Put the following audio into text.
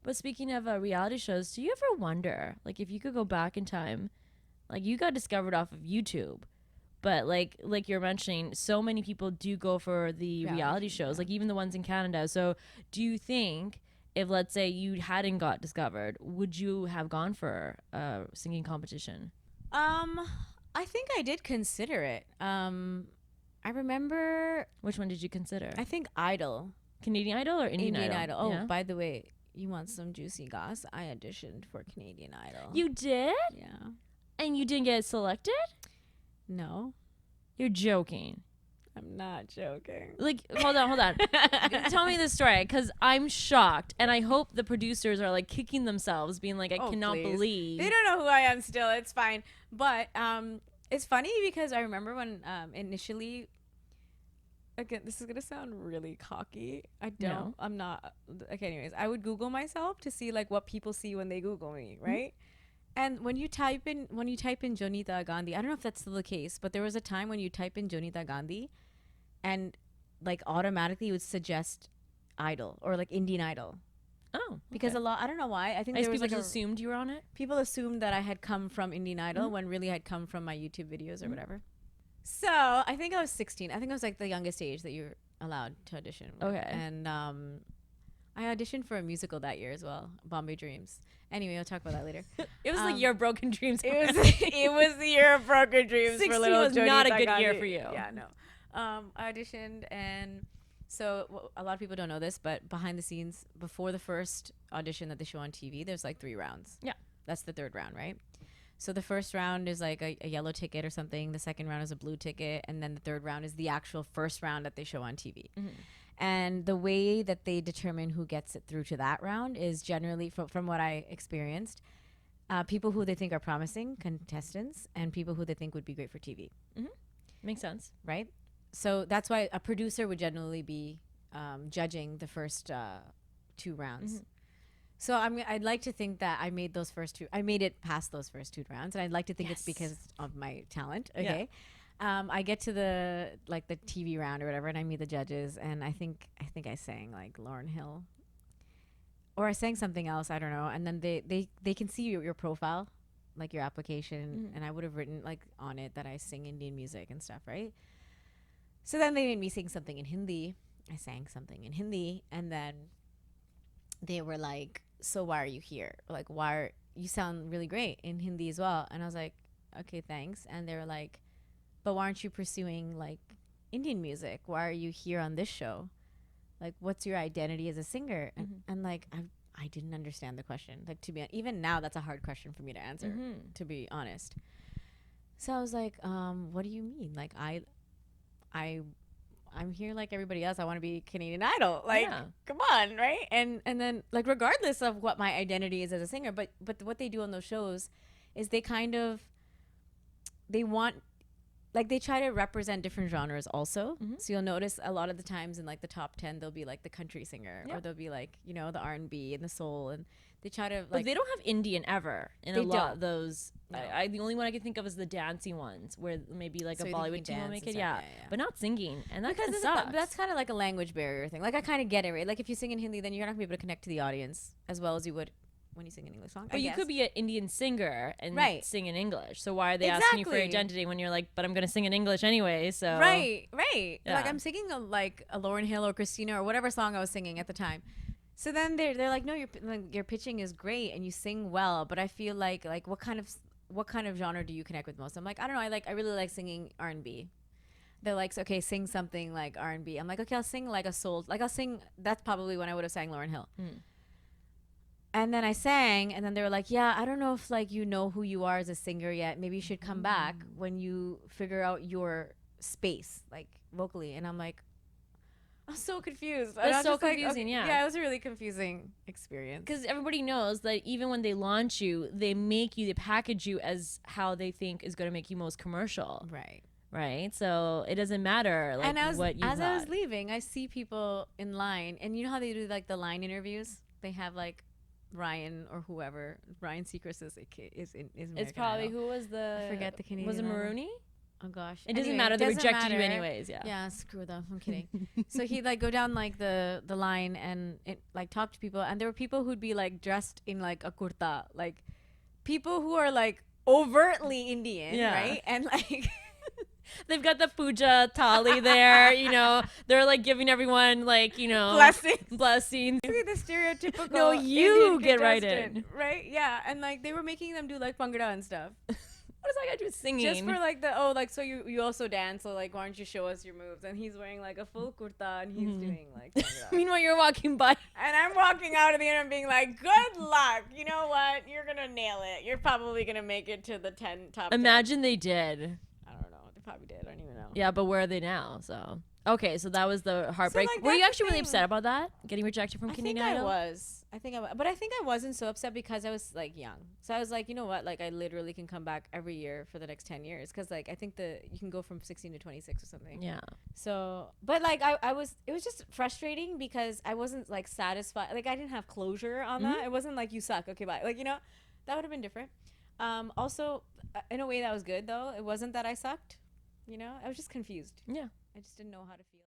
But speaking of reality shows, do you ever wonder, like, if you could go back in time, like, you got discovered off of YouTube, but like you're mentioning, so many people do go for the reality shows, like even the ones in Canada. So do you think if, let's say, you hadn't got discovered, would you have gone for a singing competition? I think I did consider it. I remember. Which one did you consider? I think Idol. Canadian Idol or Indian Idol? Oh, yeah. by the way, you want some juicy goss? I auditioned for Canadian Idol. You did? Yeah. And you didn't get selected? No. You're joking. I'm not joking. Like, hold on. Tell me the story, because I'm shocked, and I hope the producers are like kicking themselves, being like, I cannot believe. They don't know who I am still. It's fine. But it's funny because I remember when initially, again, this is gonna sound really cocky. I'm not. Okay, anyways, I would Google myself to see like what people see when they Google me, right? And when you type in Jonita Gandhi, I don't know if that's still the case, but there was a time when you type in Jonita Gandhi, and like automatically it would suggest Idol or like Indian Idol. Oh, okay. Because a lot, I don't know why. I think there was people like just assumed you were on it. People assumed that I had come from Indian Idol when really I had come from my YouTube videos or whatever. So I think I was 16. I think I was like the youngest age that you're allowed to audition. Okay. And I auditioned for a musical that year as well, Bombay Dreams. Anyway, we'll talk about that later. It was the year of broken dreams. It was the year of broken dreams. 16 for little was Jonita not a good Gandhi. year for you. Yeah, no. I auditioned, and so a lot of people don't know this, but behind the scenes, before the first audition that they show on TV, there's like 3 rounds. Yeah. That's the third round, right? So the first round is like a yellow ticket or something. The second round is a blue ticket. And then the third round is the actual first round that they show on TV. Mm-hmm. And the way that they determine who gets it through to that round is generally, from what I experienced, people who they think are promising contestants and people who they think would be great for TV. Mm-hmm. Makes sense. Right? So that's why a producer would generally be judging the first 2 rounds. Mm-hmm. So I'd like to think that I made it past those first 2 rounds, and I'd like to think it's because of my talent. Okay, I get to the TV round or whatever, and I meet the judges, and I think I sang like Lauryn Hill, or I sang something else. I don't know. And then they can see your profile, like your application, and I would have written like on it that I sing Indian music and stuff, right? So then they made me sing something in Hindi. I sang something in Hindi, and then they were like, so why are you here? Like, you sound really great in Hindi as well. And I was like, okay, thanks. And they were like, but why aren't you pursuing like Indian music? Why are you here on this show? Like, what's your identity as a singer? And like, I didn't understand the question. Like, even now, that's a hard question for me to answer, to be honest. So I was like, what do you mean? Like, I'm here like everybody else. I want to be Canadian Idol. Like, come on, right? And then like regardless of what my identity is as a singer, but what they do on those shows is they try to represent different genres also. So you'll notice a lot of the times in like the top 10 there'll be like the country singer or there'll be like, you know, the R&B and the soul, and they try to like, but they don't have Indian ever in a lot of those. No. The only one I can think of is the dancing ones where maybe like a Bollywood team will make it, but not singing, and that kind of sucks. That's kind of like a language barrier thing. Like I kind of get it, right? Like if you sing in Hindi, then you're not gonna be able to connect to the audience as well as you would when you sing an English song. But you could be an Indian singer and sing in English. So why are they asking you for identity when you're like, but I'm gonna sing in English anyway? So right. Yeah. Like I'm singing a Lauryn Hill or Christina or whatever song I was singing at the time. So then they're like, no, your pitching is great and you sing well, but I feel like what kind of genre do you connect with most? I'm like, I don't know. I really like singing R&B. They're like, okay, sing something like R&B. I'm like, okay, I'll sing like a soul. Like I'll sing. That's probably when I would have sang Lauryn Hill. And then I sang, and then they were like, yeah, I don't know if like you know who you are as a singer yet. Maybe you should come back when you figure out your space, like vocally. And I'm like, I'm so confused. That's so confusing, like, okay, yeah. It was a really confusing experience. Because everybody knows that even when they launch you, they package you as how they think is going to make you most commercial. Right? So it doesn't matter like what you as I was leaving, I see people in line, and you know how they do like the line interviews? They have like Ryan or whoever. Ryan Seacrest is American It's probably Idol. Who was the... I forget the Canadian Was it Idol. Maroney? Oh gosh. It doesn't Anyway, matter. They doesn't rejected you matter. anyways. Yeah. Yeah, screw them. I'm kidding. So he'd like go down like the line and it like talk to people, and there were people who'd be like dressed in like a kurta, like people who are like overtly Indian, Yeah. right? And like They've got the puja thali there, you know. They're like giving everyone like, you know, blessings. Look at the stereotypical. No, you Indian get right contestant, in. right? Yeah, and like they were making them do like bhangra and stuff. What does that got to do with singing? Just for like so you also dance, so like why don't you show us your moves? And he's wearing like a full kurta and he's doing like bhangra. Meanwhile, you're walking by. And I'm walking out of the end and being like, good luck. You know what? You're going to nail it. You're probably going to make it to the top 10. Imagine they did. I don't know. They probably did. I don't even know. Yeah, but where are they now? So okay, so that was the heartbreak. like, Were you that's actually the really thing. upset about that? Getting rejected from I Canadian think I Idol? was. But I think I wasn't so upset because I was like young. So I was like, you know what? Like I literally can come back every year for the next 10 years. Cause like, I think you can go from 16 to 26 or something. Yeah. So, but like it was just frustrating because I wasn't like satisfied. Like I didn't have closure on that. It wasn't like you suck. Okay, bye. Like, you know, that would have been different. Also in a way that was good though. It wasn't that I sucked, you know, I was just confused. Yeah. I just didn't know how to feel.